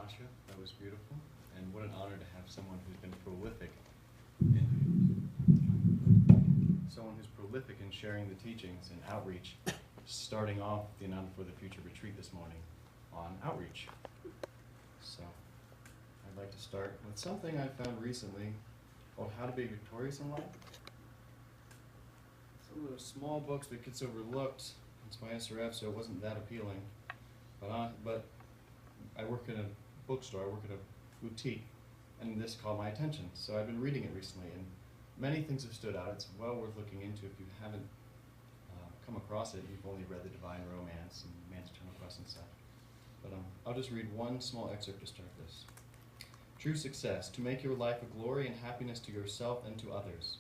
Asha. That was beautiful. And what an honor to have someone who's been prolific in sharing the teachings and outreach, starting off the Ananda for the Future retreat this morning on outreach. So I'd like to start with something I found recently called How to Be Victorious in Life. It's one of those small books that gets overlooked. It's by SRF, so it wasn't that appealing. But I work in a bookstore, I work at a boutique, and this caught my attention. So I've been reading it recently, and many things have stood out. It's well worth looking into if you haven't come across it. You've only read The Divine Romance and Man's Eternal Quest and such. But I'll just read one small excerpt to start this. True success, to make your life a glory and happiness to yourself and to others.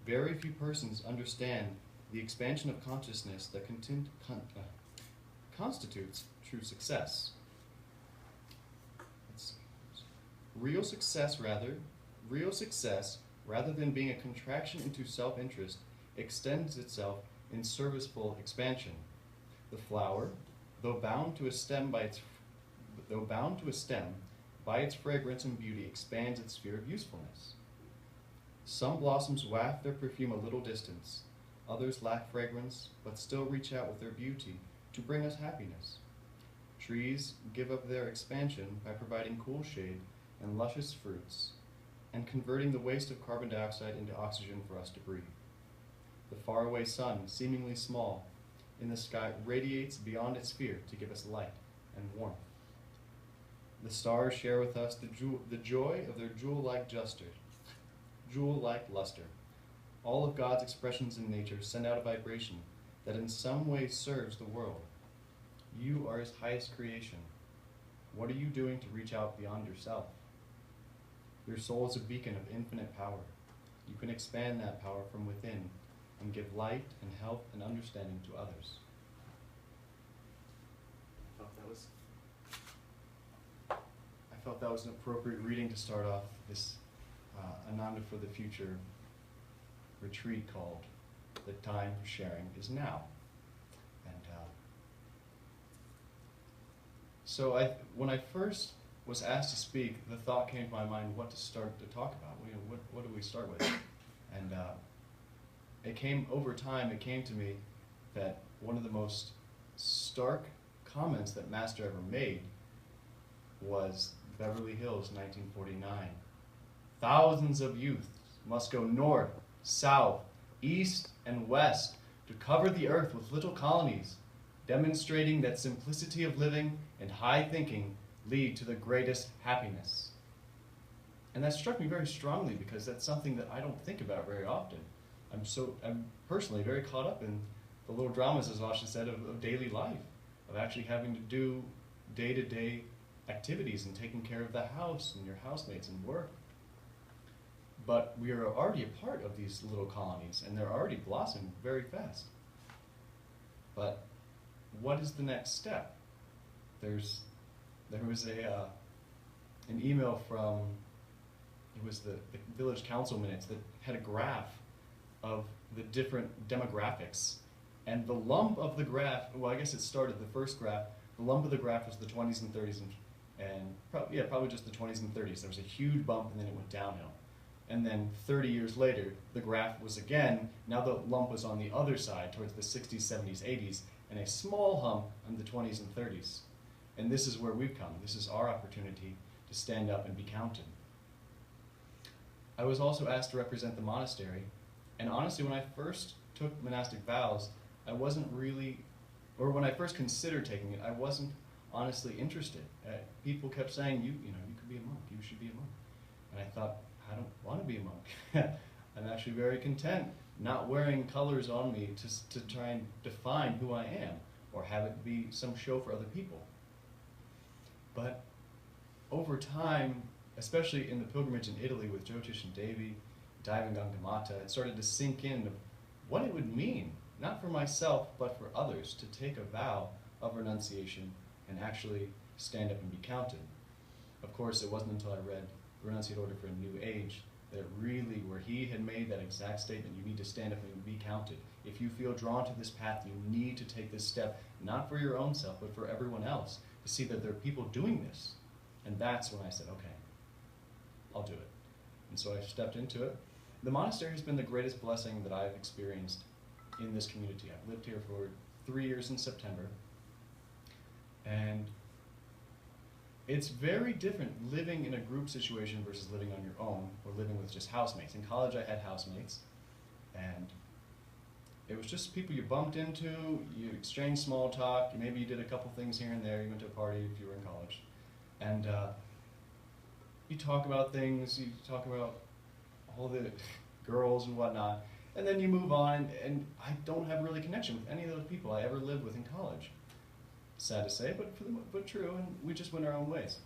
Very few persons understand the expansion of consciousness that constitutes true success. Real success, rather than being a contraction into self-interest, extends itself in serviceful expansion. The flower, though bound to a stem by its fragrance and beauty, expands its sphere of usefulness. Some blossoms waft their perfume a little distance. Others lack fragrance, but still reach out with their beauty to bring us happiness. Trees give up their expansion by providing cool shade and luscious fruits, and converting the waste of carbon dioxide into oxygen for us to breathe. The faraway sun, seemingly small in the sky, radiates beyond its sphere to give us light and warmth. The stars share with us the joy of their jewel-like luster. All of God's expressions in nature send out a vibration that in some way serves the world. You are His highest creation. What are you doing to reach out beyond yourself? Your soul is a beacon of infinite power. You can expand that power from within and give light and help and understanding to others. I felt that was an appropriate reading to start off this Ananda for the Future retreat called The Time for Sharing is Now. And so when I first was asked to speak, the thought came to my mind, what to start to talk about. What do we start with? And it came to me that one of the most stark comments that Master ever made was Beverly Hills, 1949. Thousands of youths must go north, south, east, and west to cover the earth with little colonies, demonstrating that simplicity of living and high thinking lead to the greatest happiness. And that struck me very strongly because that's something that I don't think about very often. I'm personally very caught up in the little dramas, as Asha said, of daily life, of actually having to do day-to-day activities and taking care of the house and your housemates and work. But we are already a part of these little colonies, and they're already blossoming very fast. But what is the next step? There was an email from, it was the village council minutes that had a graph of the different demographics. And the lump of the graph, well, I guess it started, the first graph, the lump of the graph was the 20s and 30s, and probably just the 20s and 30s. There was a huge bump, and then it went downhill. And then 30 years later, the graph was again, now the lump was on the other side, towards the 60s, 70s, 80s, and a small hump on the 20s and 30s. And this is where we've come. This is our opportunity to stand up and be counted. I was also asked to represent the monastery, and honestly, when I first took monastic vows, I wasn't really, or when I first considered taking it, I wasn't honestly interested. People kept saying, you could be a monk, you should be a monk. And I thought, I don't want to be a monk. I'm actually very content not wearing colors on me to try and define who I am, or have it be some show for other people. But over time, especially in the pilgrimage in Italy with Jyotish and Devi, diving on Gamata, it started to sink in of what it would mean, not for myself, but for others, to take a vow of renunciation and actually stand up and be counted. Of course, it wasn't until I read Renunciate Order for a New Age that really, where he had made that exact statement, you need to stand up and be counted. If you feel drawn to this path, you need to take this step, not for your own self, but for everyone else, to see that there are people doing this, And that's when I said, okay, I'll do it. And so I stepped into it. The monastery has been the greatest blessing that I've experienced in this community. I've lived here for 3 years in September. And it's very different living in a group situation versus living on your own or living with just housemates. In college I had housemates, and it was just people you bumped into, you exchanged small talk, maybe you did a couple things here and there, you went to a party if you were in college. And you talk about things, you talk about all the girls and whatnot, and then you move on, and I don't have really connection with any of those people I ever lived with in college. Sad to say, but true, and we just went our own ways.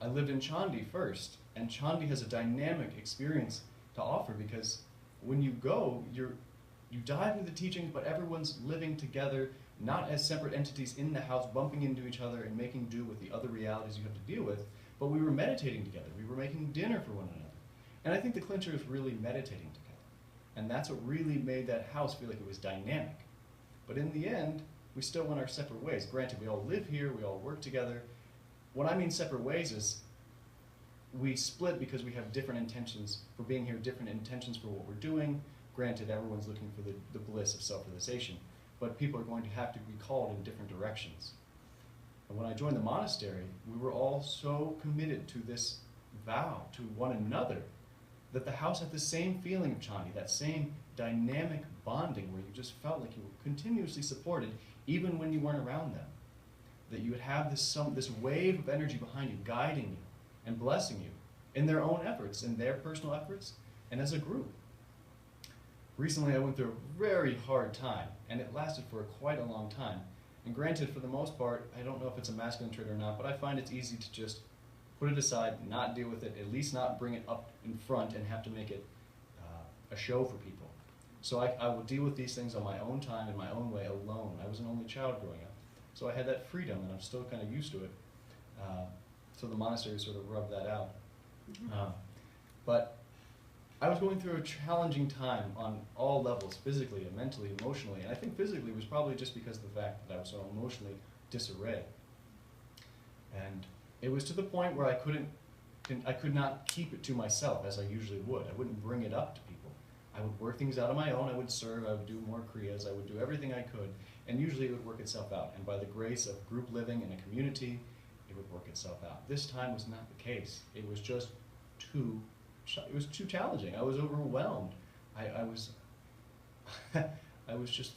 I lived in Chandi first, and Chandi has a dynamic experience to offer because when you go, you dive into the teachings, but everyone's living together, not as separate entities in the house, bumping into each other and making do with the other realities you have to deal with, but we were meditating together. We were making dinner for one another. And I think the clincher is really meditating together. And that's what really made that house feel like it was dynamic. But in the end, we still went our separate ways. Granted, we all live here, we all work together. What I mean separate ways is we split because we have different intentions for being here, different intentions for what we're doing. Granted, everyone's looking for the bliss of self-realization, but people are going to have to be called in different directions. And when I joined the monastery, we were all so committed to this vow to one another that the house had the same feeling of Chandi, that same dynamic bonding where you just felt like you were continuously supported even when you weren't around them. That you would have this wave of energy behind you, guiding you and blessing you in their own efforts, in their personal efforts, and as a group. Recently I went through a very hard time, and it lasted for quite a long time. And granted, for the most part, I don't know if it's a masculine trait or not, but I find it's easy to just put it aside, not deal with it, at least not bring it up in front and have to make it a show for people. So I will deal with these things on my own time, in my own way, alone. I was an only child growing up. So I had that freedom, and I'm still kind of used to it. So the monastery sort of rubbed that out. But I was going through a challenging time on all levels, physically and mentally, emotionally. And I think physically was probably just because of the fact that I was so emotionally disarray. And it was to the point where I could not keep it to myself as I usually would. I wouldn't bring it up to people. I would work things out on my own. I would serve. I would do more kriyas. I would do everything I could. And usually it would work itself out. And by the grace of group living in a community, it would work itself out. This time was not the case. It was just too challenging. I was overwhelmed. I was I was just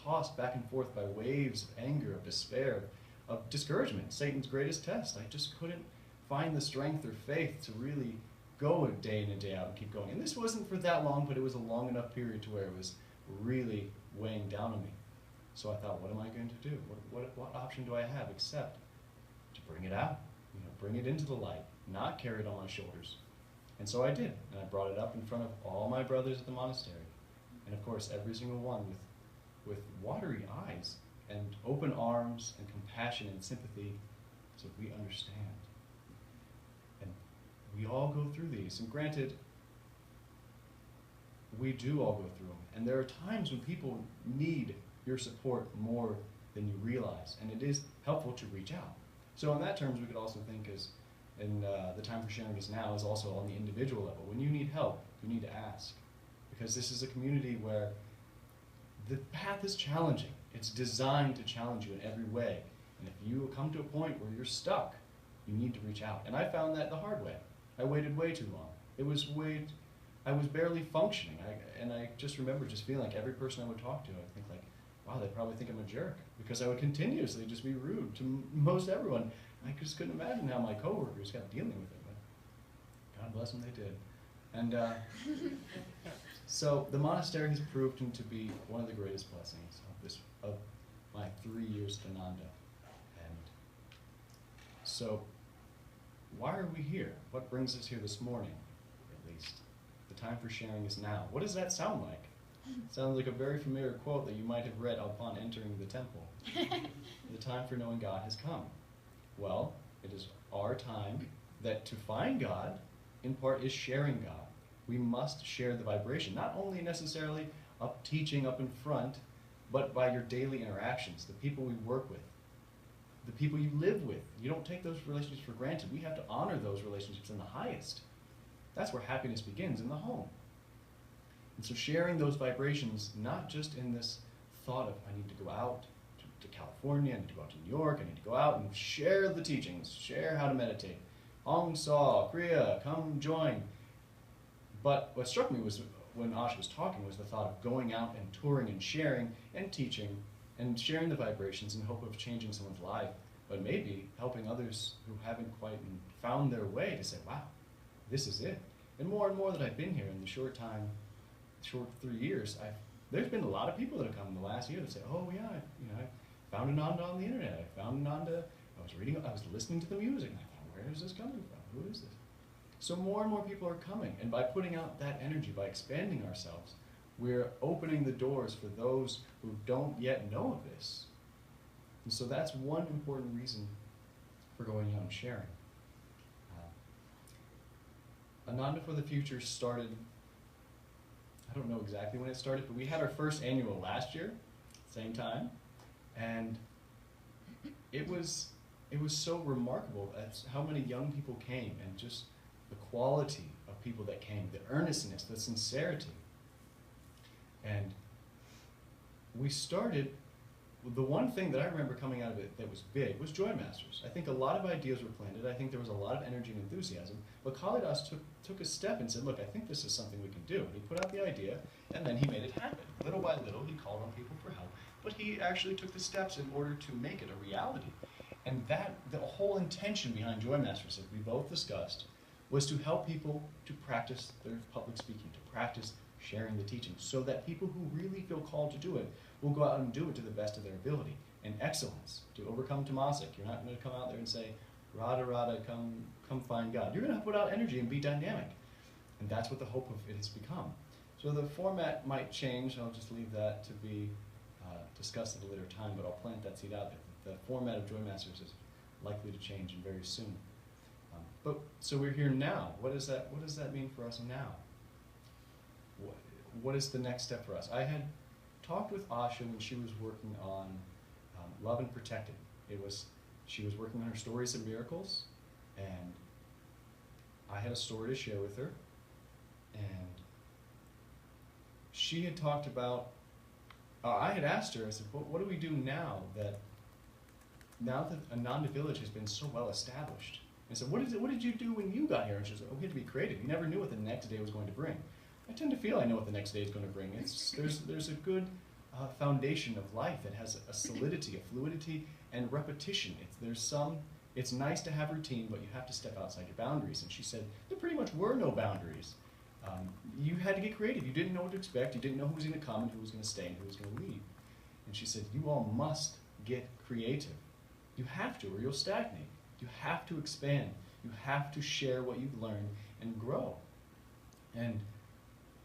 tossed back and forth by waves of anger, of despair, of discouragement, Satan's greatest test. I just couldn't find the strength or faith to really go a day in and day out and keep going. And this wasn't for that long, but it was a long enough period to where it was really weighing down on me. So I thought, what am I going to do? What option do I have except to bring it out, bring it into the light, not carry it on my shoulders? And so I did, and I brought it up in front of all my brothers at the monastery. And of course, every single one with watery eyes and open arms and compassion and sympathy, so we understand. And we all go through these. And granted, we do all go through them. And there are times when people need your support more than you realize. And it is helpful to reach out. So in that terms, we could also think the time for sharing is now is also on the individual level. When you need help, you need to ask. Because this is a community where the path is challenging. It's designed to challenge you in every way. And if you come to a point where you're stuck, you need to reach out. And I found that the hard way. I waited way too long. I was barely functioning. And I just remember just feeling like every person I would talk to, I would think like, wow, they probably think I'm a jerk. Because I would continuously just be rude to most everyone. I just couldn't imagine how my coworkers kept dealing with it. But God bless them, they did. And so the monastery has proved to be one of the greatest blessings of my 3 years at Ananda. And so why are we here? What brings us here this morning, at least? The time for sharing is now. What does that sound like? It sounds like a very familiar quote that you might have read upon entering the temple. The time for knowing God has come. Well, it is our time that to find God, in part, is sharing God. We must share the vibration, not only necessarily teaching up in front, but by your daily interactions, the people we work with, the people you live with. You don't take those relationships for granted. We have to honor those relationships in the highest. That's where happiness begins, in the home. And so sharing those vibrations, not just in this thought of, I need to go out to California, I need to go out to New York, I need to go out and share the teachings, share how to meditate. Hong Saw, Kriya, come join. But what struck me was, when Asha was talking, was the thought of going out and touring and sharing and teaching and sharing the vibrations in hope of changing someone's life, but maybe helping others who haven't quite found their way to say, wow, this is it. And more that I've been here in the short 3 years, there's been a lot of people that have come in the last year that say, oh yeah, I found Ananda on the internet, I found Ananda, I was listening to the music, and I thought, where is this coming from? Who is this? So more and more people are coming, and by putting out that energy, by expanding ourselves, we're opening the doors for those who don't yet know of this. And so that's one important reason for going out and sharing. Ananda for the Future started, I don't know exactly when it started, but we had our first annual last year, same time, and it was so remarkable at how many young people came, and just the quality of people that came, the earnestness, the sincerity. And we started, the one thing that I remember coming out of it that was big was Joy Masters. I think a lot of ideas were planted, I think there was a lot of energy and enthusiasm, but Kalidas took a step and said, look, I think this is something we can do. And he put out the idea, and then he made it happen. Little by little, he called on people for help, but he actually took the steps in order to make it a reality. And the whole intention behind Joy Masters, as we both discussed, was to help people to practice their public speaking, to practice sharing the teachings, so that people who really feel called to do it will go out and do it to the best of their ability. And excellence, to overcome tamasic. You're not going to come out there and say, Radha, Radha, come find God. You're going to put out energy and be dynamic. And that's what the hope of it has become. So the format might change. I'll just leave that to be discussed at a later time, but I'll plant that seed out there. The format of Joy Masters is likely to change and very soon. So we're here now. What does that mean for us now? What is the next step for us? I had talked with Asha when she was working on Love and Protected. She was working on her Stories of Miracles, and I had a story to share with her, and she had talked about, I had asked her, I said, what do we do now that Ananda Village has been so well established? I said, what did you do when you got here? And she said, we had to be creative. You never knew what the next day was going to bring. I tend to feel I know what the next day is going to bring. There's a good foundation of life that has a solidity, a fluidity, and repetition. It's nice to have routine, but you have to step outside your boundaries. And she said, there pretty much were no boundaries. You had to get creative. You didn't know what to expect. You didn't know who was going to come and who was going to stay and who was going to leave. And she said, you all must get creative. You have to, or you'll stagnate. You have to expand. You have to share what you've learned and grow. And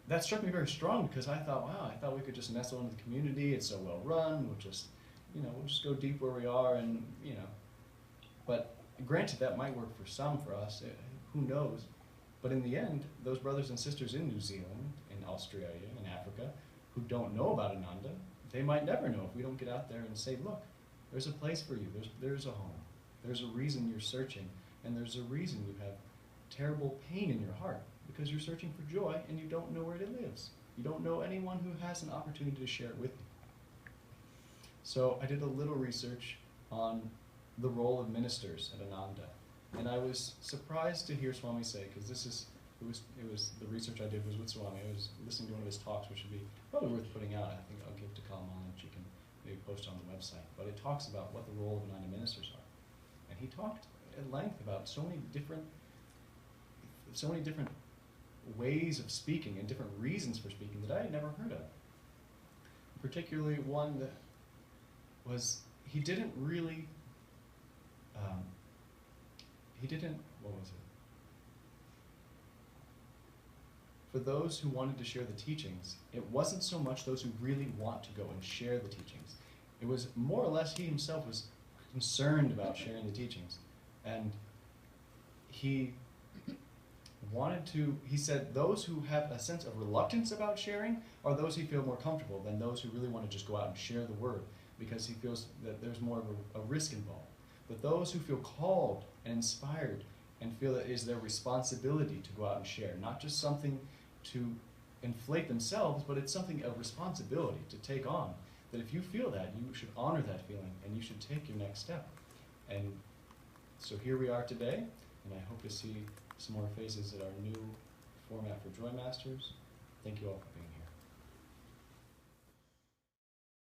that struck me very strong, because I thought, wow, I thought we could just nestle into the community. It's so well run. We'll just go deep where we are, and But granted, that might work for some. For us, who knows? But in the end, those brothers and sisters in New Zealand, in Australia, in Africa, who don't know about Ananda, they might never know if we don't get out there and say, look, there's a place for you. There's a home. There's a reason you're searching, and there's a reason you have terrible pain in your heart, because you're searching for joy and you don't know where it lives. You don't know anyone who has an opportunity to share it with you. So I did a little research on the role of ministers at Ananda, and I was surprised to hear Swami say, because it was the research I did was with Swami. I was listening to one of his talks, which would be probably worth putting out. I think I'll give to Kalman, and she can maybe post on the website. But it talks about what the role of Ananda ministers are. And he talked at length about so many different ways of speaking and different reasons for speaking that I had never heard of. Particularly one that was, he didn't, what was it? For those who wanted to share the teachings, it wasn't so much those who really want to go and share the teachings. It was more or less he himself was concerned about sharing the teachings. And he said those who have a sense of reluctance about sharing are those who feel more comfortable than those who really want to just go out and share the word, because he feels that there's more of a risk involved. but those who feel called and inspired and feel that it is their responsibility to go out and share, not just something to inflate themselves, but it's something of responsibility to take on. That if you feel that, you should honor that feeling and you should take your next step. And so here we are today, and I hope to see some more faces at our new format for Joy Masters. Thank you all for being here.